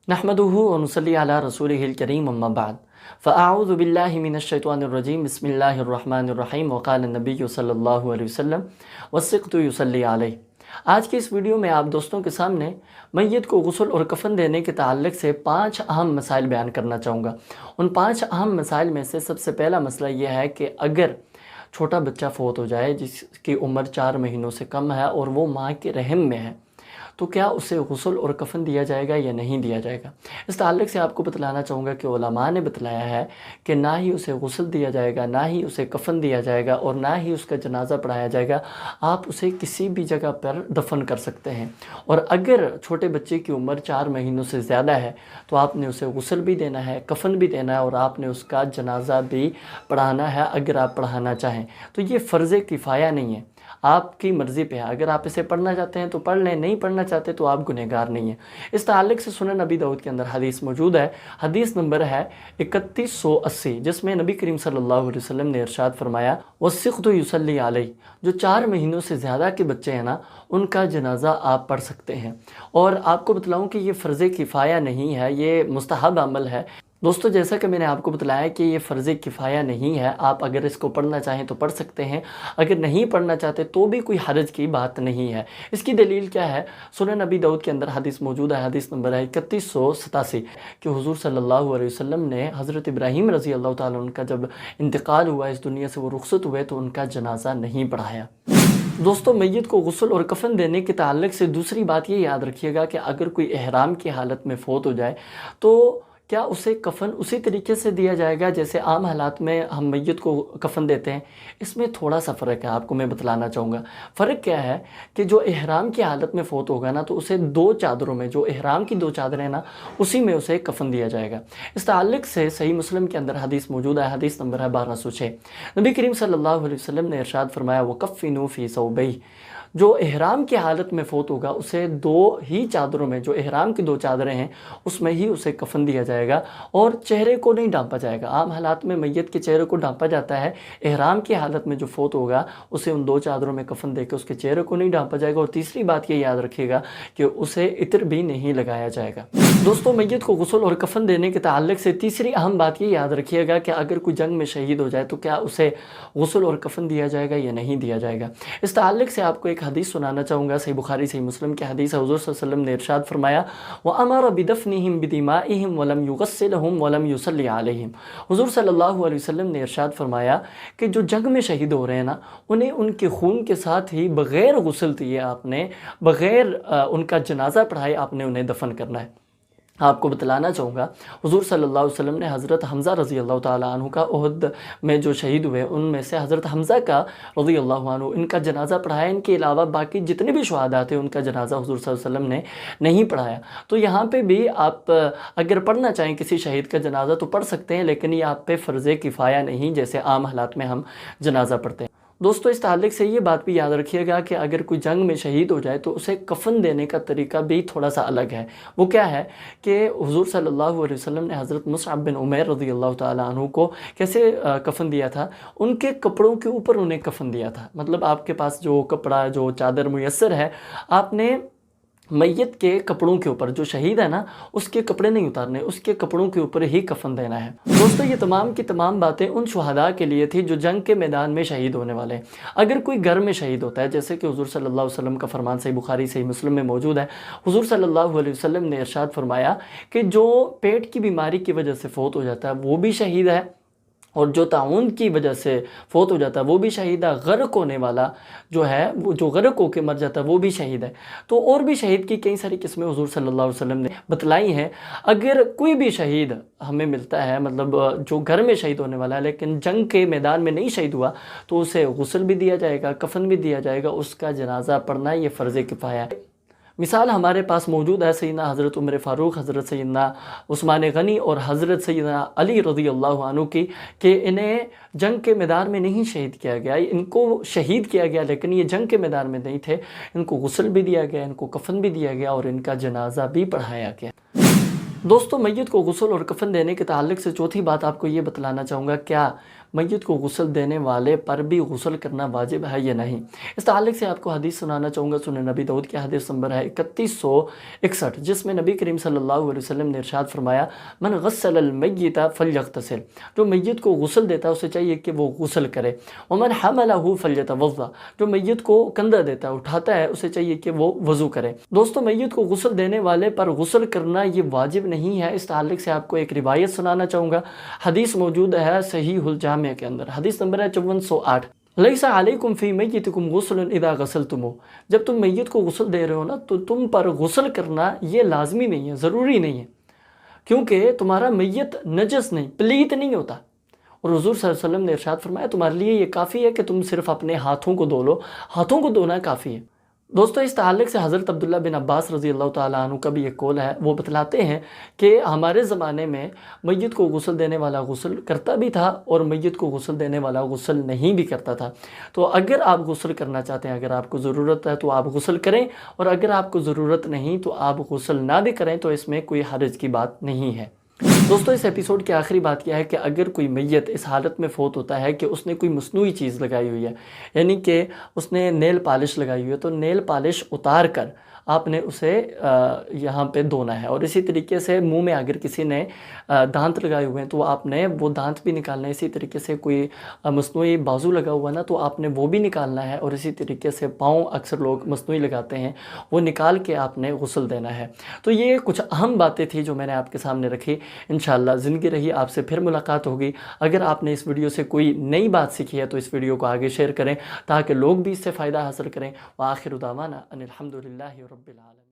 नहमदुहु व नुसल्ली अला रसूलिहिल करीम अम्मा बाद फ़अऊज़ु बिल्लाहि मिनश्शैतानिर रजीम बिस्मिल्लाहिर रहमानिर रहीम व क़ाला नबिय्यु सल्लल्लाहु अलैहि वसल्लम वस्सिक़्तु युसल्ली अलैहि। आज की इस वीडियो में आप दोस्तों के सामने मैयत को गुस्ल और कफ़न देने के ताल्लुक़ से 5 अहम मसाइल बयान करना चाहूँगा। उन 5 अहम मसाइल में से सबसे पहला मसला यह है कि अगर छोटा बच्चा फ़ौत हो जाए जिसकी उम्र 4 महीनों से कम है और वो माँ के रहम में है, तो क्या उसे गुस्ल और कफ़न दिया जाएगा या नहीं दिया जाएगा। इस ताल्लुक़ से आपको बतलाना चाहूँगा कि उलमा ने बतलाया है कि ना ही उसे गुस्ल दिया जाएगा, ना ही उसे कफ़न दिया जाएगा और ना ही उसका जनाज़ा पढ़ाया जाएगा। आप उसे किसी भी जगह पर दफन कर सकते हैं। और अगर छोटे बच्चे की उम्र 4 महीनों से ज़्यादा है तो आपने उसे गुस्ल भी देना है, कफ़न भी देना है और आपने उसका जनाज़ा भी पढ़ाना है अगर आप पढ़ाना चाहें। तो ये फ़र्ज़ किफ़ाया नहीं है, आपकी मर्ज़ी पे है। अगर आप इसे पढ़ना चाहते हैं तो पढ़ लें, नहीं पढ़ना चाहते तो आप गुनहगार नहीं हैं। इस ताल्लुक़ से सुनन नबी दाऊद के अंदर हदीस मौजूद है। हदीस नंबर है 3180, जिसमें नबी करीम सल्लल्लाहु अलैहि वसल्लम ने इरशाद फरमाया वस्सिक़्तु युसल्ली अलैहि। जो 4 महीनों से ज़्यादा के बच्चे हैं ना, उनका जनाज़ा आप पढ़ सकते हैं। और आपको बतलाऊँ कि ये फ़र्ज़ किफ़ाया नहीं है, ये मुस्तहब अमल है। दोस्तों, जैसा कि मैंने आपको बतलाया कि ये फ़र्ज़ किफ़ाया नहीं है, आप अगर इसको पढ़ना चाहें तो पढ़ सकते हैं, अगर नहीं पढ़ना चाहते तो भी कोई हरज की बात नहीं है। इसकी दलील क्या है? सुनन नबी दाऊद के अंदर हदीस मौजूद है। हदीस नंबर है 3187 कि हुज़ूर सल्लल्लाहु अलैहि वसल्लम ने हज़रत इब्राहीम रज़ी अल्लाह ताला उनका जब इंतकाल हुआ, इस दुनिया से वो रुखसत हुए, तो उनका जनाज़ा नहीं पढ़ाया। दोस्तों, मैयत को गुस्ल और कफ़न देने के ताल्लुक़ से दूसरी बात ये याद रखिएगा कि अगर कोई इहराम की हालत में फ़ौत हो जाए तो क्या उसे कफ़न उसी तरीके से दिया जाएगा जैसे आम हालात में हम मैयत को कफ़न देते हैं। इसमें थोड़ा सा फ़र्क है, आपको मैं बतलाना चाहूँगा। फ़र्क क्या है कि जो इहराम की हालत में फ़ौत होगा ना, तो उसे 2 चादरों में, जो इहराम की 2 चादरें हैं ना, उसी में उसे कफ़न दिया जाएगा। इस ताल्लुक़ से सही मुस्लिम के अंदर हदीस मौजूद है। हदीस नंबर है 1206। नबी करीम सल्लल्लाहु अलैहि वसल्लम ने इरशाद फरमाया वकफ़िनू फ़ी सौबैहि। जो इहराम की हालत में फ़ौत होगा उसे 2 ही चादरों में, जो इहराम की 2 चादरें हैं, उसमें ही उसे कफ़न दिया जाएगा और चेहरे को नहीं ढांपा जाएगा। आम हालात में मैयत के चेहरे को ढांपा जाता है, इहराम की हालत में जो फ़ौत होगा उसे उन 2 चादरों में कफ़न देकर उसके चेहरे को नहीं ढांपा जाएगा। और तीसरी बात ये याद रखिएगा कि उसे इत्र भी नहीं लगाया जाएगा। दोस्तों, मैयत को गुस्ल और कफ़न देने के ताल्लुक़ से तीसरी अहम बात ये याद रखिएगा कि अगर कोई जंग में शहीद हो जाए तो क्या उसे गुस्ल और कफ़न दिया जाएगा या नहीं दिया जाएगा। इस ताल्लुक़ से आपको एक हदीस सुनाना चाहूँगा। सही बुखारी सही मुस्लिम की हदीस है। हुज़ूर सल्लल्लाहु अलैहि वसल्लम ने इरशाद फरमाया व अमर बिदफ़निहिम बिदिमाइहिम वलम युग़स्सिलहुम वलम युसल्ली अलैहिम। हुज़ूर सल्लल्लाहु अलैहि वसल्लम ने इरशाद फरमाया कि जो जंग में शहीद हो रहे हैं ना, उन्हें उनके खून के साथ ही बग़ैर गुस्ल दिए आपने, बग़ैर उनका जनाज़ा पढ़ाए आपने उन्हें दफन करना है। आपको बतलाना चाहूँगा, हुज़ूर सल्लल्लाहु अलैहि वसल्लम ने हज़रत हमज़ा रज़ी अल्लाह ताला अन्हु का उहद में जो शहीद हुए उनमें से हज़रत हमज़ा का रज़ी अल्लाह अन्हु इनका जनाज़ा पढ़ाया। इनके अलावा बाकी जितने भी शुहदा थे उनका जनाज़ा हुज़ूर सल्लल्लाहु अलैहि वसल्लम ने नहीं पढ़ाया। तो यहाँ पे भी आप अगर पढ़ना चाहें किसी शहीद का जनाज़ा तो पढ़ सकते हैं, लेकिन ये आप पे फ़र्ज़ किफ़ाया नहीं जैसे आम हालात में हम जनाज़ा पढ़ते हैं। दोस्तों, इस ताल्लुक़ से ये बात भी याद रखिएगा कि अगर कोई जंग में शहीद हो जाए तो उसे कफ़न देने का तरीका भी थोड़ा सा अलग है। वो क्या है कि हुज़ूर सल्लल्लाहु अलैहि वसल्लम ने हज़रत मुसअब बिन उमैर रज़ी अल्लाह ताला अन्हु को कैसे कफ़न दिया था? उनके कपड़ों के ऊपर उन्हें कफ़न दिया था। मतलब आपके पास जो कपड़ा, जो चादर मुयस्सर है, आपने मैयत के कपड़ों के ऊपर, जो शहीद है ना, उसके कपड़े नहीं उतारने, उसके कपड़ों के ऊपर ही कफ़न देना है। दोस्तों, ये तमाम की तमाम बातें उन शुहदा के लिए थी जो जंग के मैदान में शहीद होने वाले हैं। अगर कोई घर में शहीद होता है, जैसे कि हुज़ूर सल्लल्लाहु अलैहि वसल्लम का फरमान सही बुखारी सही मुस्लिम में मौजूद है। हुज़ूर सल्लल्लाहु अलैहि वसल्लम ने इरशाद फरमाया कि जो पेट की बीमारी की वजह से फ़ौत हो जाता है वो भी शहीद है, और जो ताउन की वजह से फ़ौत हो जाता है वो भी शहीद है। ग़र्क़ होने वाला जो है, वो जो ग़र्क़ होकर मर जाता है वो भी शहीद है। तो और भी शहीद की कई सारी किस्में हुज़ूर सल्लल्लाहु अलैहि वसल्लम ने बतलाई हैं। अगर कोई भी शहीद हमें मिलता है, मतलब जो घर में शहीद होने वाला है लेकिन जंग के मैदान में नहीं शहीद हुआ, तो उसे गुस्ल भी दिया जाएगा, कफ़न भी दिया जाएगा, उसका जनाज़ा पढ़ना ये फ़र्ज़ किफ़ाया है। मिसाल हमारे पास मौजूद है सैयदना हज़रत उमर फ़ारूक, हज़रत सैयदना उस्मान गनी और हज़रत सैयदना अली रज़ी अल्लाह अन्हु की, कि इन्हें जंग के मैदान में नहीं शहीद किया गया, इनको शहीद किया गया लेकिन ये जंग के मैदान में नहीं थे। इनको गुस्ल भी दिया गया, इनको कफ़न भी दिया गया और इनका जनाज़ा भी पढ़ाया गया। दोस्तों, मैयत को गुस्ल और कफ़न देने के ताल्लुक़ से चौथी बात आपको ये बतलाना चाहूँगा, क्या میت کو غسل دینے والے پر بھی غسل کرنا واجب ہے یا نہیں۔ اس تعلق سے آپ کو حدیث سنانا چاہوں گا، سنن نبی داؤد کی حدیث نمبر ہے 3161، جس میں نبی کریم صلی اللہ علیہ وسلم نے ارشاد فرمایا من غسل المیت فلیغتسل، جو میت کو غسل دیتا ہے اسے چاہیے کہ وہ غسل کرے، ومن حملہ فلیتوضا، جو میت کو کندھا دیتا ہے اٹھاتا ہے اسے چاہیے کہ وہ وضو کرے۔ دوستو میت کو غسل دینے والے پر غسل کرنا یہ واجب نہیں ہے۔ اس تعلق سے آپ کو ایک روایت سنانا چاہوں گا، حدیث موجود ہے صحیح الجامع کے اندر، حدیث نمبر ہے 5408، لیس علیکم فی میتکم غسل اذا غسلتموہ، جب تم میت کو غسل دے رہے ہو نا تو تم پر غسل کرنا یہ لازمی نہیں ہے، ضروری نہیں ہے، کیونکہ تمہارا میت نجس نہیں، پلیت نہیں ہوتا۔ اور حضور صلی اللہ علیہ وسلم نے ارشاد فرمایا تمہارے لیے یہ کافی ہے کہ تم صرف اپنے ہاتھوں کو دھو لو، ہاتھوں کو دھونا کافی ہے۔ دوستو اس تعلق سے حضرت عبداللہ بن عباس رضی اللہ تعالیٰ عنہ کا بھی ایک قول ہے، وہ بتلاتے ہیں کہ ہمارے زمانے میں میت کو غسل دینے والا غسل کرتا بھی تھا اور میت کو غسل دینے والا غسل نہیں بھی کرتا تھا۔ تو اگر آپ غسل کرنا چاہتے ہیں، اگر آپ کو ضرورت ہے تو آپ غسل کریں، اور اگر آپ کو ضرورت نہیں تو آپ غسل نہ بھی کریں، تو اس میں کوئی حرج کی بات نہیں ہے۔ دوستو اس ایپیسوڈ کی آخری بات کیا ہے کہ اگر کوئی میت اس حالت میں فوت ہوتا ہے کہ اس نے کوئی مصنوعی چیز لگائی ہوئی ہے، یعنی کہ اس نے نیل پالش لگائی ہوئی ہے، تو نیل پالش اتار کر آپ نے اسے یہاں پہ دھونا ہے۔ اور اسی طریقے سے منہ میں اگر کسی نے دانت لگائے ہوئے ہیں تو آپ نے وہ دانت بھی نکالنا ہے۔ اسی طریقے سے کوئی مصنوعی بازو لگا ہوا نا تو آپ نے وہ بھی نکالنا ہے۔ اور اسی طریقے سے پاؤں اکثر لوگ مصنوعی لگاتے ہیں، وہ نکال کے آپ نے غسل دینا ہے۔ تو یہ کچھ اہم باتیں تھیں جو میں نے آپ کے سامنے رکھی۔ انشاءاللہ زندگی رہی آپ سے پھر ملاقات ہوگی۔ اگر آپ نے اس ویڈیو سے کوئی نئی بات سیکھی ہے تو اس ویڈیو کو آگے شیئر کریں تاکہ لوگ بھی اس سے فائدہ حاصل کریں۔ وآخر دعوانا ان الحمدللہ رب العالمین۔